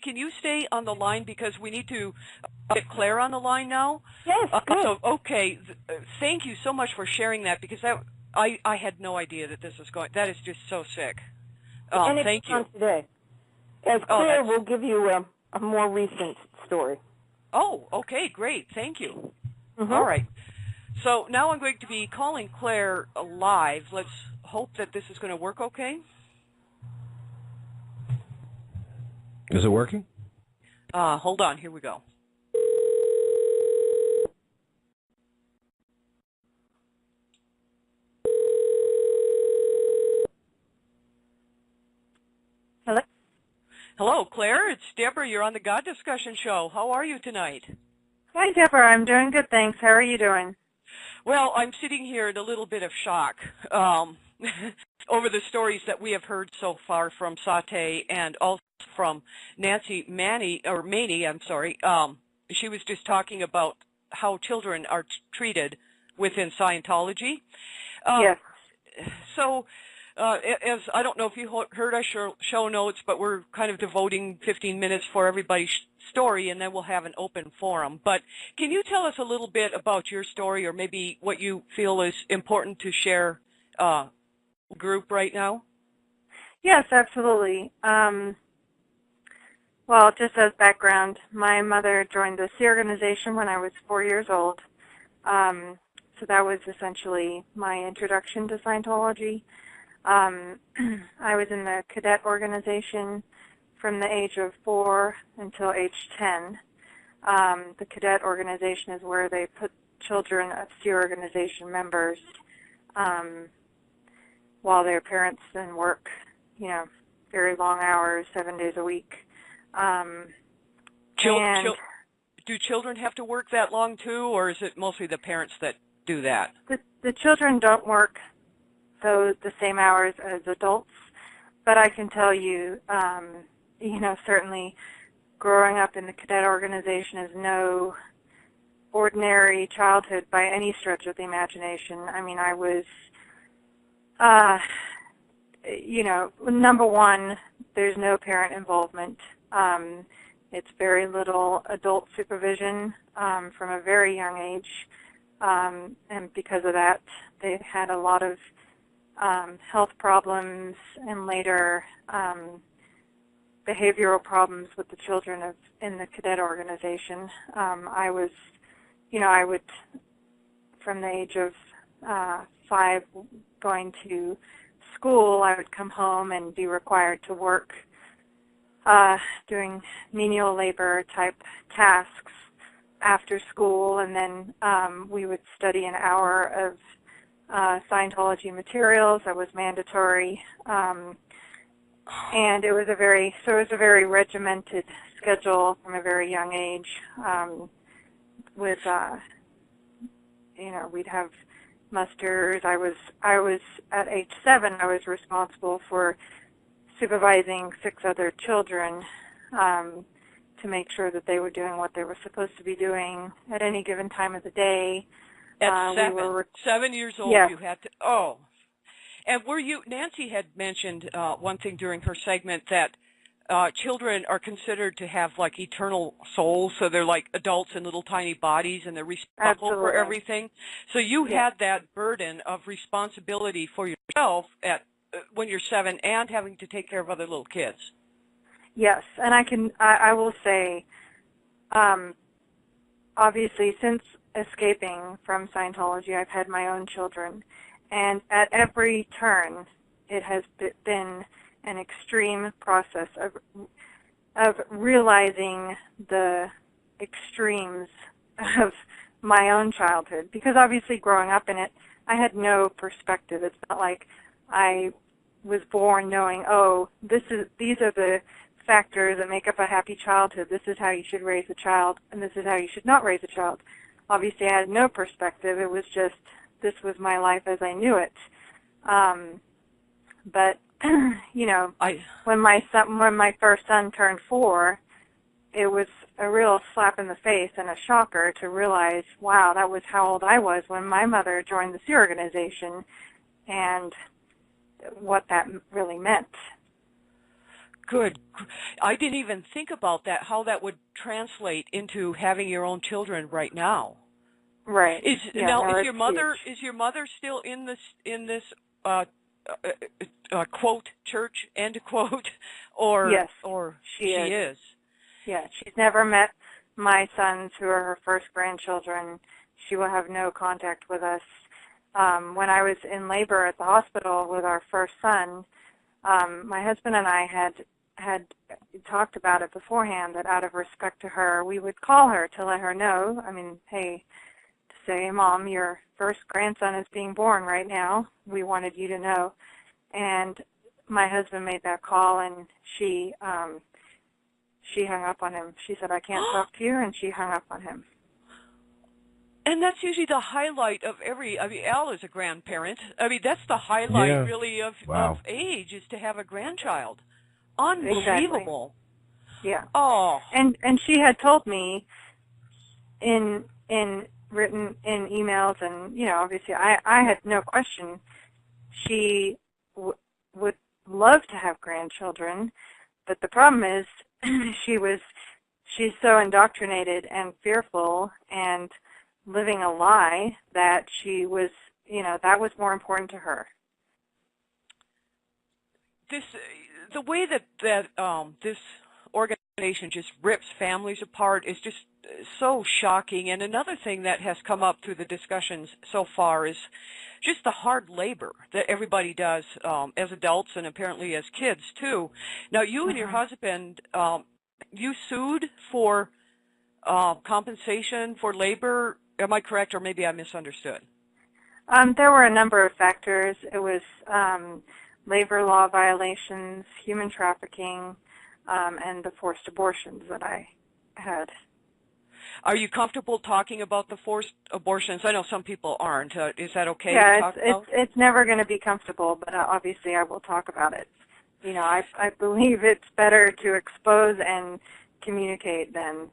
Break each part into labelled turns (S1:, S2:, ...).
S1: can you stay on the line because we need to get Claire on the line now?
S2: Yes, good.
S1: Okay, thank you so much for sharing that because I had no idea that this was going. That is just so sick.
S2: And it's
S1: Thank you.
S2: on today. As Claire will give you a more recent story.
S1: Oh, okay, great. Thank you.
S2: Mm-hmm.
S1: All right. So now I'm going to be calling Claire live. Let's hope that this is going to work okay.
S3: Is it working?
S1: Hold on. Here we go.
S2: Hello?
S1: Hello, Claire. It's Deborah. You're on the God Discussion Show. How are you tonight?
S4: Hi, Deborah. I'm doing good, thanks. How are you doing?
S1: Well, I'm sitting here in a little bit of shock over the stories that we have heard so far from Satay and also from Nancy Maney. She was just talking about how children are treated within Scientology.
S4: Yes.
S1: So, as I don't know if you heard our show notes, but we're kind of devoting 15 minutes for everybody's story, and then we'll have an open forum. But can you tell us a little bit about your story, or maybe what you feel is important to share group right now?
S4: Yes, absolutely. Well, just as background, my mother joined the SEA organization when I was 4 years old. So that was essentially my introduction to Scientology. I was in the cadet organization from the age of 4 until age 10. The cadet organization is where they put children of SEA organization members while their parents then work, very long hours, 7 days a week.
S1: Do children have to work that long too, or is it mostly the parents that do that?
S4: The children don't work the same hours as adults, but I can tell you, certainly growing up in the cadet organization is no ordinary childhood by any stretch of the imagination. I mean, I was, number one, there's no parent involvement. It's very little adult supervision from a very young age, and because of that, they had a lot of health problems and later behavioral problems with the children in the cadet organization. I would, from the age of 5 going to school, I would come home and be required to work doing menial labor type tasks after school, and then we would study an hour of Scientology materials. That was mandatory, and it was a very regimented schedule from a very young age. We'd have musters. I was at age 7. I was responsible for supervising 6 other children to make sure that they were doing what they were supposed to be doing at any given time of the day.
S1: At 7 years old,
S4: yes.
S1: You had to. Oh, and Nancy had mentioned one thing during her segment that children are considered to have like eternal souls, so they're like adults in little tiny bodies, and they're responsible
S4: Absolutely.
S1: for everything. So you had that burden of responsibility for yourself when you're 7, and having to take care of other little kids.
S4: Yes, and I will say, obviously, since escaping from Scientology, I've had my own children, and at every turn, it has been an extreme process of realizing the extremes of my own childhood, because obviously growing up in it, I had no perspective. It's not like I was born knowing, these are the factors that make up a happy childhood. This is how you should raise a child, and this is how you should not raise a child. Obviously, I had no perspective. It was just, this was my life as I knew it. But when my first son turned 4, it was a real slap in the face and a shocker to realize, wow, that was how old I was when my mother joined the SEA organization, and what that really meant.
S1: Good. I didn't even think about that, how that would translate into having your own children right now.
S4: Right.
S1: Is
S4: Yeah,
S1: now
S4: no,
S1: is
S4: it's
S1: your mother
S4: huge.
S1: still in this uh, quote church end quote
S4: Yes,
S1: or
S4: she
S1: she
S4: is.
S1: is?
S4: Yeah, she's never met my sons, who are her first grandchildren. She will have no contact with us. When I was in labor at the hospital with our first son, my husband and I had talked about it beforehand, that out of respect to her, we would call her to let her know. I mean, hey, to say, Mom, your first grandson is being born right now. We wanted you to know. And my husband made that call, and she hung up on him. She said, I can't talk to you, and she hung up on him.
S1: And that's usually the highlight of Al is a grandparent. I mean, that's the highlight really of age, is to have a grandchild. Unbelievable.
S4: Exactly. Yeah.
S1: Oh.
S4: And she had told me in written in emails, and obviously I had no question. She would love to have grandchildren, but the problem is she's so indoctrinated and fearful and living a lie that she was, that was more important to her.
S1: The way that this organization just rips families apart is just so shocking. And another thing that has come up through the discussions so far is just the hard labor that everybody does as adults and apparently as kids too. Now, you and your husband, you sued for compensation for labor. Am I correct, or maybe I misunderstood?
S4: There were a number of factors. It was labor law violations, human trafficking, and the forced abortions that I had.
S1: Are you comfortable talking about the forced abortions? I know some people aren't. Is that okay
S4: to
S1: talk about?
S4: It's never going to be comfortable, but obviously I will talk about it. I believe it's better to expose and communicate than,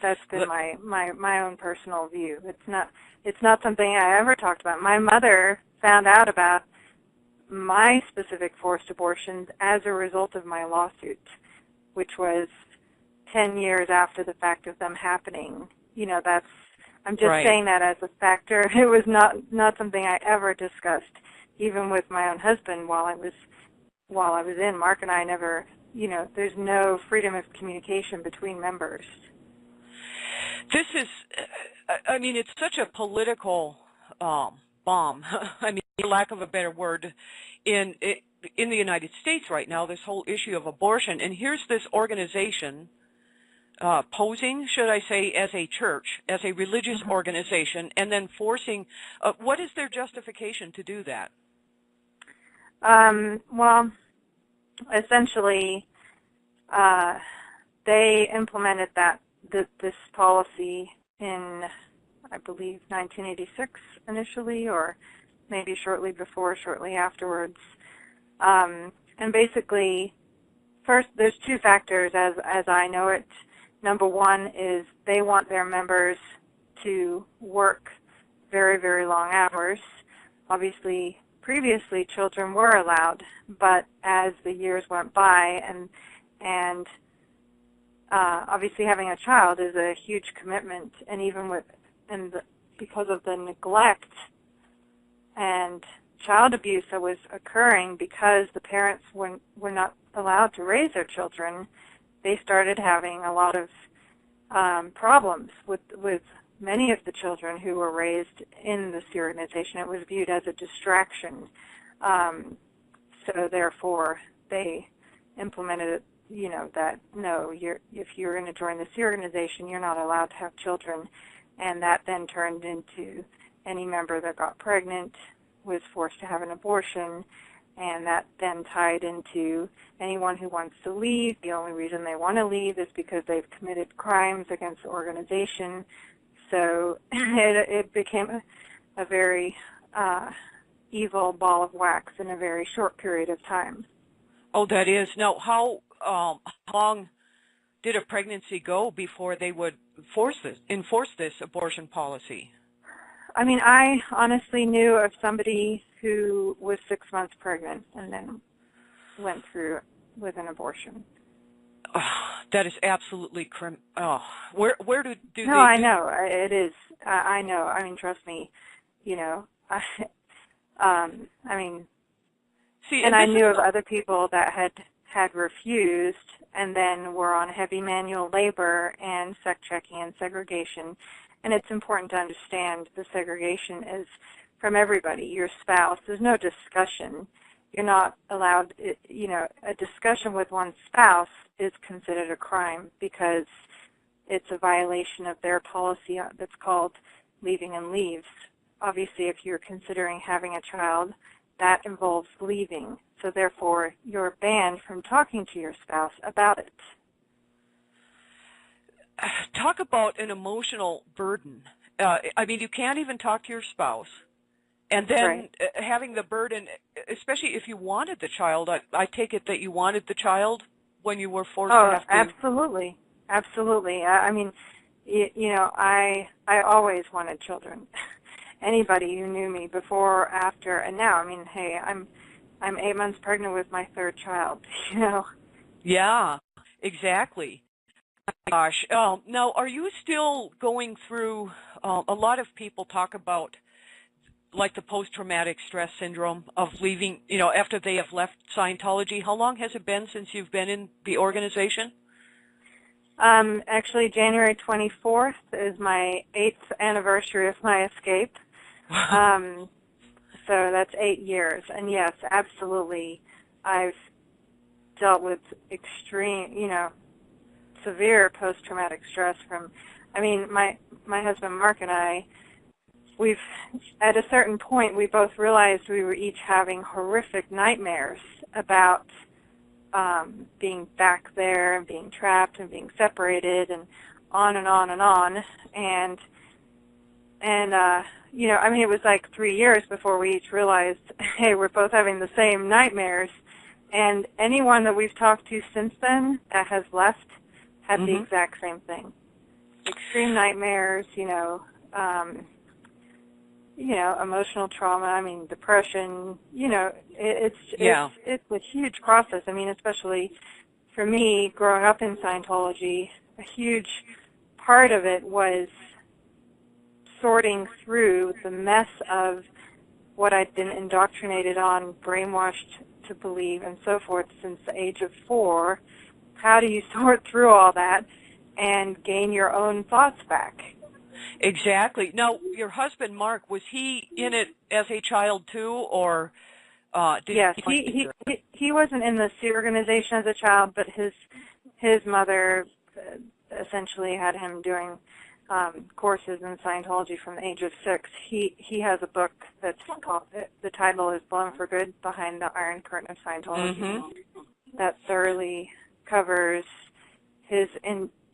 S4: that's been my own personal view. It's not something I ever talked about. My mother found out about my specific forced abortions as a result of my lawsuit, which was 10 years after the fact of them happening. I'm just saying that as a factor. It was not something I ever discussed, even with my own husband while I was in. Mark and I never, there's no freedom of communication between members.
S1: This is, I mean, it's such a political bomb. I mean, for lack of a better word, in the United States right now, this whole issue of abortion. And here's this organization posing, should I say, as a church, as a religious organization, and then forcing, what is their justification to do that?
S4: Well, essentially, they implemented this policy in, I believe, 1986 initially, or maybe shortly before, shortly afterwards. And basically, first, there's two factors as I know it. Number one is they want their members to work very, very long hours. Obviously, previously children were allowed, but as the years went by, and obviously having a child is a huge commitment, and even because of the neglect and child abuse that was occurring because the parents were not allowed to raise their children, they started having a lot of problems with many of the children who were raised in this organization. It was viewed as a distraction. So therefore, they implemented, that no, if you're going to join this organization, you're not allowed to have children. And that then turned into any member that got pregnant was forced to have an abortion. And that then tied into anyone who wants to leave. The only reason they want to leave is because they've committed crimes against the organization. So it became a very evil ball of wax in a very short period of time.
S1: Oh, that is. Now, how long did a pregnancy go before they would enforce this abortion policy?
S4: I mean, I honestly knew of somebody who was 6 months pregnant and then went through with an abortion.
S1: Oh, that is absolutely where do they?
S4: No, I know it is. I know. I mean, trust me. You know, I mean,
S1: See,
S4: and I knew of other people that had refused and then were on heavy manual labor and sex checking and segregation. And it's important to understand the segregation is from everybody, your spouse. There's no discussion. You're not allowed, you know, a discussion with one's spouse is considered a crime because it's a violation of their policy that's called leaving and leaves. Obviously, if you're considering having a child, that involves leaving. So therefore, you're banned from talking to your spouse about it.
S1: Talk about an emotional burden. I mean, you can't even talk to your spouse. And then
S4: Right.
S1: Having the burden, especially if you wanted the child, I take it that you wanted the child when you were forced to have to.
S4: Absolutely. Absolutely. I mean, you know, I always wanted children. Anybody who knew me before or after, and now, I mean, hey, I'm 8 months pregnant with my third child, you know.
S1: Yeah, exactly. Gosh. Now, are you still going through, a lot of people talk about like the post-traumatic stress syndrome of leaving, you know, after they have left Scientology. How long has it been since you've been in the organization?
S4: Actually, January 24th is my 8th anniversary of my escape. So that's 8 years. And yes, absolutely, I've dealt with extreme, you know, severe post-traumatic stress from, I mean, my husband Mark and I, at a certain point, we both realized we were each having horrific nightmares about being back there and being trapped and being separated and on and on and on. And you know, I mean, it was like 3 years before we each realized, hey, we're both having the same nightmares. And anyone that we've talked to since then that has left had the exact same thing. Extreme nightmares, you know, emotional trauma, I mean, depression, you know, it's a huge process. I mean, especially for me, growing up in Scientology, a huge part of it was sorting through the mess of what I'd been indoctrinated on, brainwashed to believe, and so forth since the age of 4. How do you sort through all that and gain your own thoughts back?
S1: Exactly. Now, your husband, Mark, was he in it as a child too, or did
S4: yes, he wasn't in the Sea organization as a child, but his mother essentially had him doing courses in Scientology from the age of 6. He has a book that's called, the title is Blown for Good, Behind the Iron Curtain of Scientology, that thoroughly covers his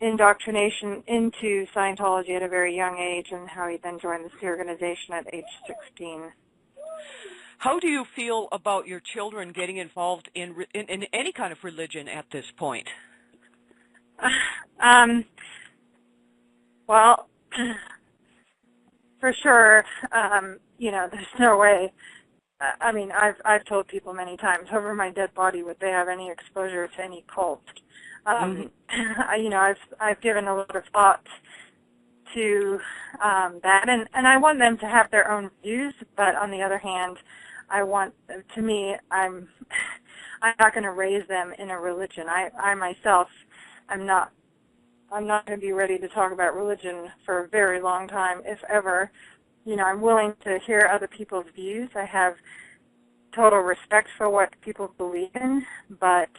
S4: indoctrination into Scientology at a very young age and how he then joined the Sea organization at age 16.
S1: How do you feel about your children getting involved in any kind of religion at this point?
S4: Well, for sure, you know, there's no way. I mean, I've told people many times, over my dead body, would they have any exposure to any cult? You know, I've given a lot of thought to that, and I want them to have their own views. But on the other hand, to me, I'm not going to raise them in a religion. I myself, I'm not going to be ready to talk about religion for a very long time, if ever. You know, I'm willing to hear other people's views. I have total respect for what people believe in, but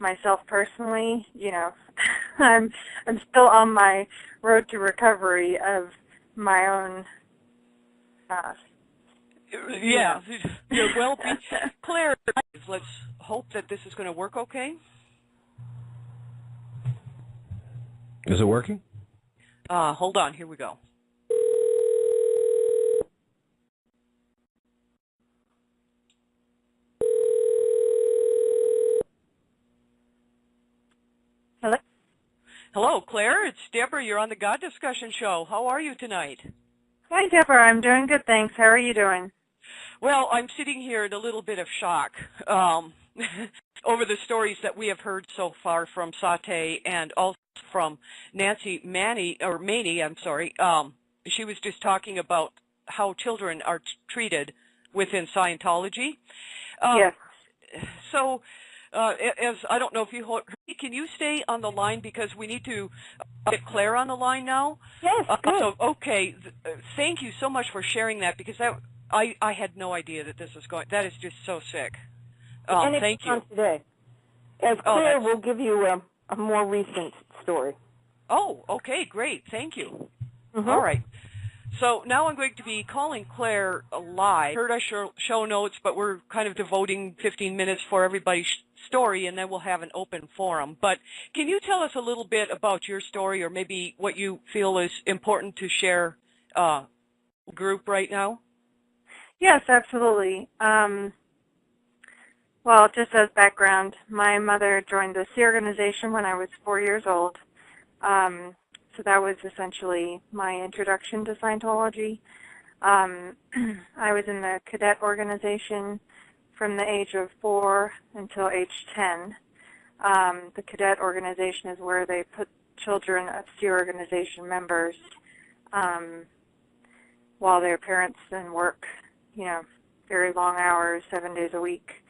S4: myself personally, you know, I'm still on my road to recovery of my own.
S1: Yeah, you're well. Claire, let's hope that this is going to work okay.
S3: Is it working?
S1: Hold on, here we go.
S4: Hello?
S1: Hello, Claire. It's Deborah. You're on the God Discussion Show. How are you tonight?
S4: Hi, Deborah. I'm doing good, thanks. How are you doing?
S1: Well, I'm sitting here in a little bit of shock. over the stories that we have heard so far from Satay and also from Nancy Maney. She was just talking about how children are treated within Scientology.
S4: Yes.
S1: So, as I don't know if you heard, can you stay on the line because we need to get Claire on the line now?
S2: Yes, good.
S1: So, okay, thank you so much for sharing that because I had no idea that this was going. That is just so sick.
S2: And
S1: thank
S2: it's
S1: you.
S2: on today. As Claire will give you a more recent story.
S1: Oh, okay, great. Thank you.
S2: Mm-hmm.
S1: All right. So now I'm going to be calling Claire live. Heard our show notes, but we're kind of devoting 15 minutes for everybody's story, and then we'll have an open forum. But can you tell us a little bit about your story or maybe what you feel is important to share group right now?
S4: Yes, absolutely. Well, just as background, my mother joined the Sea organization when I was 4 years old. So that was essentially my introduction to Scientology. I was in the cadet organization from the age of 4 until age 10. The cadet organization is where they put children of Sea organization members while their parents then work, very long hours, 7 days a week.